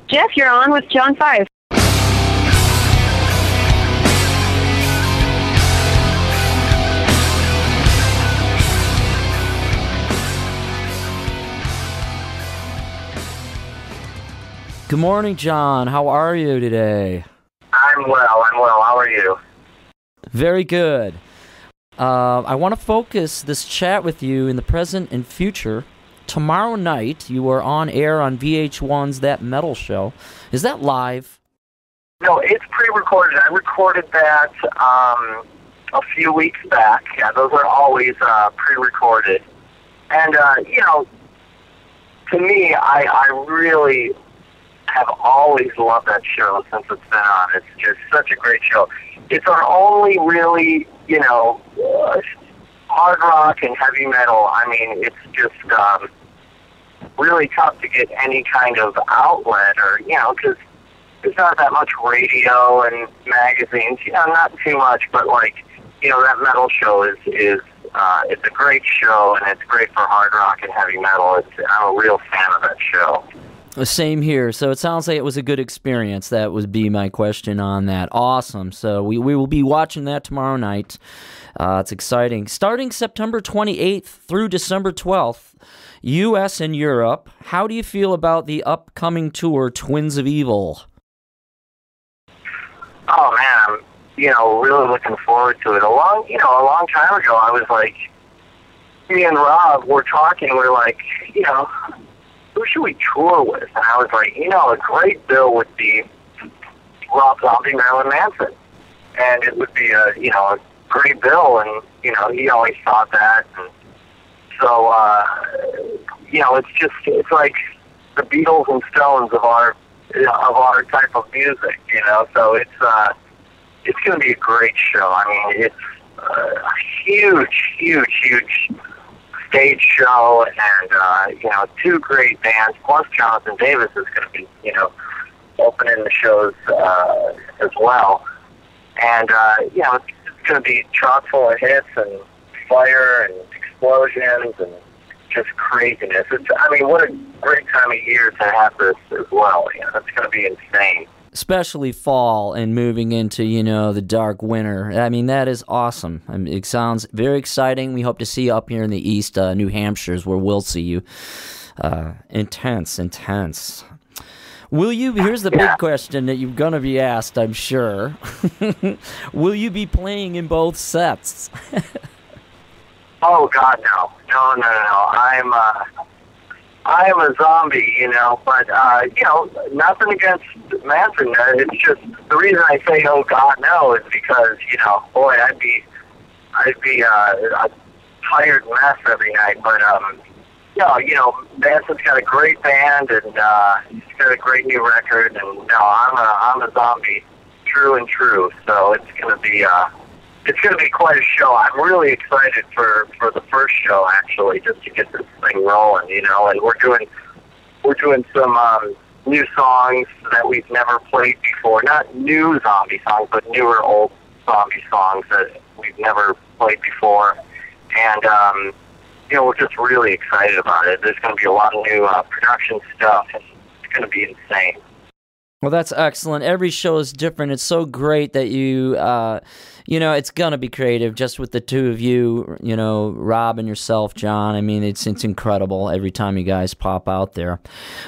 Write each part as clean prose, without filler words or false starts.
Jeff, you're on with John 5. Good morning, John. How are you today? I'm well. How are you? Very good. I want to focus this chat with you in the present and future. Tomorrow night, you are on air on VH1's That Metal Show. Is that live? No, it's pre-recorded. I recorded that a few weeks back. Yeah, those are always pre-recorded. And, to me, I really have always loved that show since it's been on. It's just such a great show. It's our only really, hard rock and heavy metal. I mean, it's just really tough to get any kind of outlet or, because there's not that much radio and magazines. Not too much, but that metal show is it's a great show, and it's great for hard rock and heavy metal. I'm a real fan of that show. Same here. So it sounds like it was a good experience. That would be my question on that. Awesome. So we will be watching that tomorrow night. It's exciting. Starting September 28th through December 12th, U.S. and Europe. How do you feel about the upcoming tour, Twins of Evil? Oh, man, I'm, really looking forward to it. A long time ago, I was like, me and Rob were talking, we're like, who should we tour with? And I was like, a great bill would be Rob Zombie, Marilyn Manson. And it would be a great bill, and, he always thought that. And so, it's like the Beatles and Stones of our type of music, so it's going to be a great show. I mean, it's a huge stage show, and two great bands, plus Jonathan Davis is going to be, opening the shows as well. And, it's going to be chock full of hits and fire and explosions and just craziness. What a great time of year to have this as well. It's going to be insane. Especially fall and moving into, the dark winter. That is awesome. It sounds very exciting. We hope to see you up here in the East, New Hampshire is where we'll see you. Intense. Will you, here's the big question that you're going to be asked, I'm sure. Will you be playing in both sets? Oh, God, no. No. I'm a zombie, but, nothing against Manson. It's just, the reason I say, oh, God, no, is because, boy, I'd be a tired mess every night. But, Manson's got a great band, and he's got a great new record, and, I'm a zombie, true and true. So it's going to be quite a show. I'm really excited for the first show, actually, just to get this thing rolling, and we're doing some new songs that we've never played before. Not new zombie songs, but newer old zombie songs that we've never played before. And, we're just really excited about it. There's going to be a lot of new production stuff, and it's going to be insane. Well, that's excellent. Every show is different. It's so great that you, it's going to be creative just with the two of you, Rob and yourself, John. It's incredible every time you guys pop out there.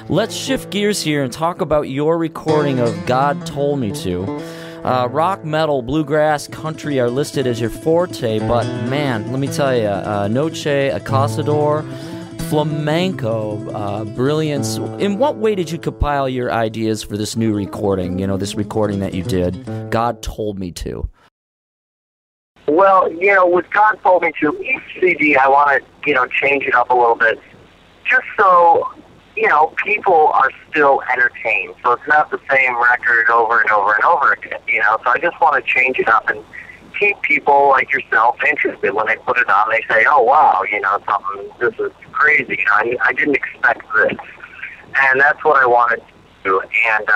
Let's shift gears here and talk about your recording of God Told Me To. Rock, metal, bluegrass, country are listed as your forte, but man, let me tell you, Noche, Acosador, flamenco, brilliance. In what way did you compile your ideas for this new recording, this recording that you did, God Told Me To? Well, with God Told Me To, each CD, I want to, change it up a little bit, just so, people are still entertained. So it's not the same record over and over and over again, So I just want to change it up and keep people like yourself interested. When they put it on, they say, oh, wow, this is crazy. I didn't expect this. And that's what I wanted to do. And,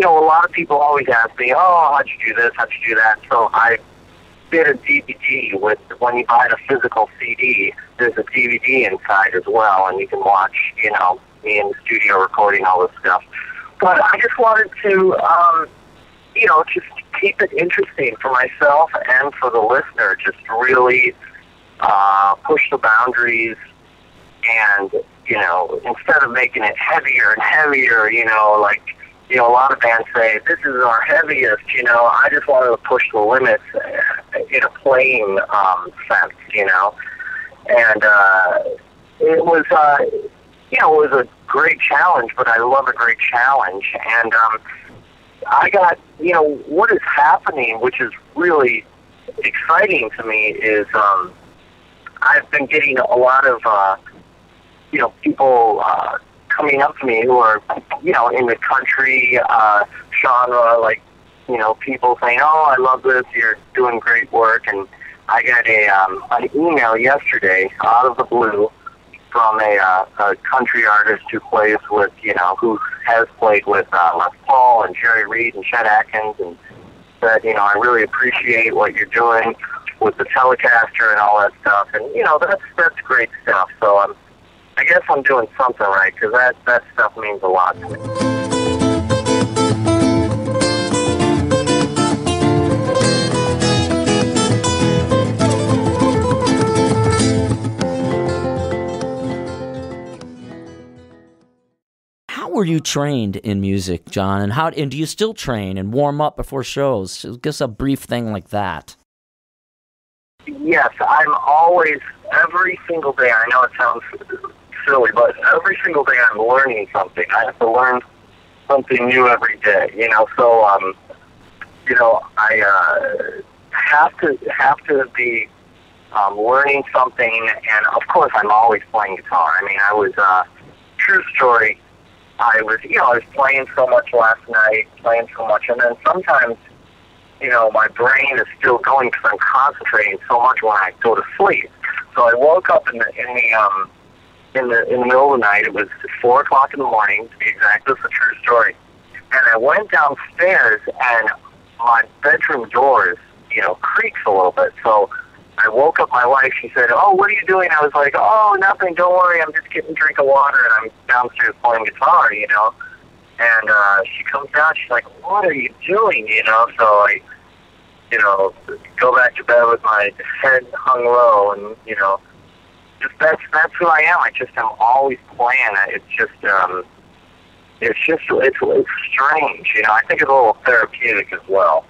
a lot of people always ask me, oh, how'd you do this? How'd you do that? So I did a DVD with, when you buy the physical CD, there's a DVD inside as well, and you can watch, me in the studio recording all this stuff. But I just wanted to, just keep it interesting for myself and for the listener, just really push the boundaries and, instead of making it heavier and heavier, a lot of bands say, this is our heaviest, I just wanted to push the limits in a playing sense, and it was, it was a great challenge, but I love a great challenge, and I got, what is happening, which is really exciting to me, is I've been getting a lot of, people coming up to me who are, in the country genre, like, people saying, oh, I love this, you're doing great work, and I got an email yesterday out of the blue from a country artist who plays with, who has played with Les Paul and Jerry Reed and Chet Atkins, and said, I really appreciate what you're doing with the Telecaster and all that stuff, and, that's great stuff, so I guess I'm doing something right, because that stuff means a lot to me. How were you trained in music, John? And do you still train and warm up before shows? Just a brief thing like that. Yes, I'm always, every single day, I know it sounds silly, but every single day I'm learning something. I have to learn something new every day, so, I have to be learning something, and of course I'm always playing guitar. I mean, I was, true story, I was playing so much last night, playing so much, and then sometimes, my brain is still going because I'm concentrating so much when I go to sleep. So I woke up in the middle of the night. It was 4 o'clock in the morning, to be exact. This is a true story. And I went downstairs, and my bedroom doors, creaks a little bit. So I woke up my wife. She said, oh, what are you doing? I was like, oh, nothing. Don't worry. I'm just getting a drink of water, and I'm downstairs playing guitar, And she comes down. She's like, what are you doing, So I, go back to bed with my head hung low, and, just that's who I am. I just am always playing. It's strange, I think it's a little therapeutic as well.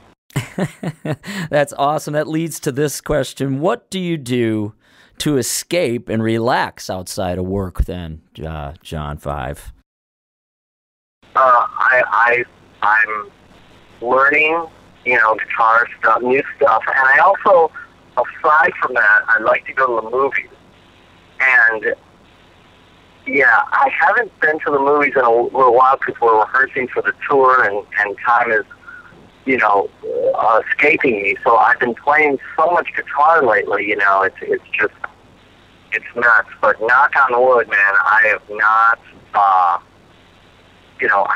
That's awesome. That leads to this question. What do you do to escape and relax outside of work then, John Five? I'm learning, guitar stuff, new stuff, and I also, aside from that, I like to go to the movies. And yeah, I haven't been to the movies in a little while because we're rehearsing for the tour, and time is, escaping me. So I've been playing so much guitar lately, it's nuts. But knock on wood, man, I have not, I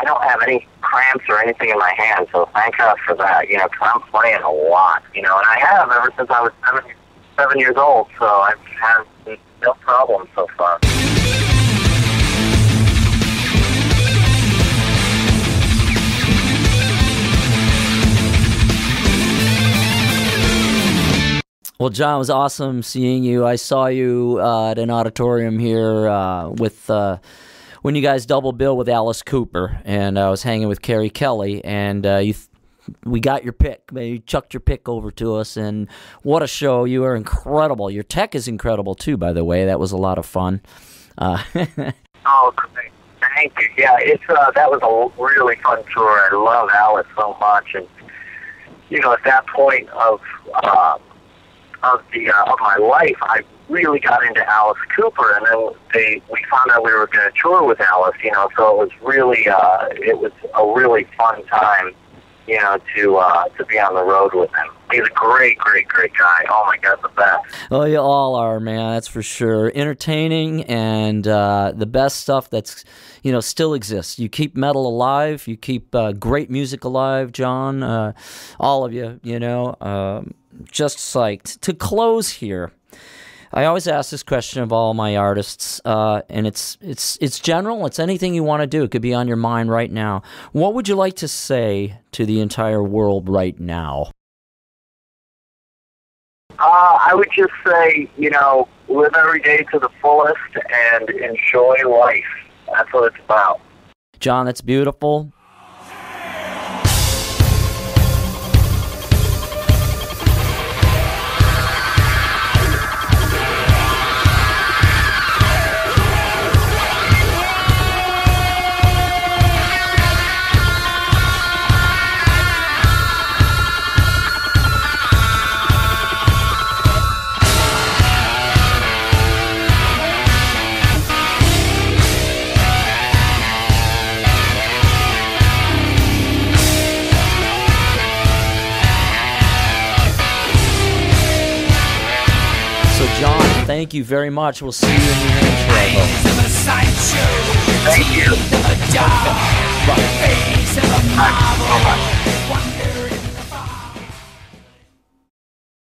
don't have any cramps or anything in my hands, so thank God for that, because I'm playing a lot, and I have ever since I was 7 years old, so I've had no problem so far. Well, John, it was awesome seeing you. I saw you at an auditorium here when you guys double bill with Alice Cooper, and I was hanging with Carrie Kelly, and we got your pick. You chucked your pick over to us, and what a show. You are incredible. Your tech is incredible, too, by the way. That was a lot of fun. Oh, great. Thank you. Yeah, that was a really fun tour. I love Alice so much, and, at that point of my life, I really got into Alice Cooper, and then we found out we were going to tour with Alice, so it was really, it was a really fun time, to be on the road with him. He's a great, great, great guy. Oh my God, the best. Well, you all are, man, that's for sure. Entertaining and the best stuff that's, still exists. You keep metal alive, you keep great music alive, John, all of you, just psyched. To close here, I always ask this question of all my artists, and it's general. It's anything you want to do. It could be on your mind right now. What would you like to say to the entire world right now? I would just say, live every day to the fullest and enjoy life. That's what it's about. John, that's beautiful. John, thank you very much. We'll see you in New Hampshire. Thank you. Bye.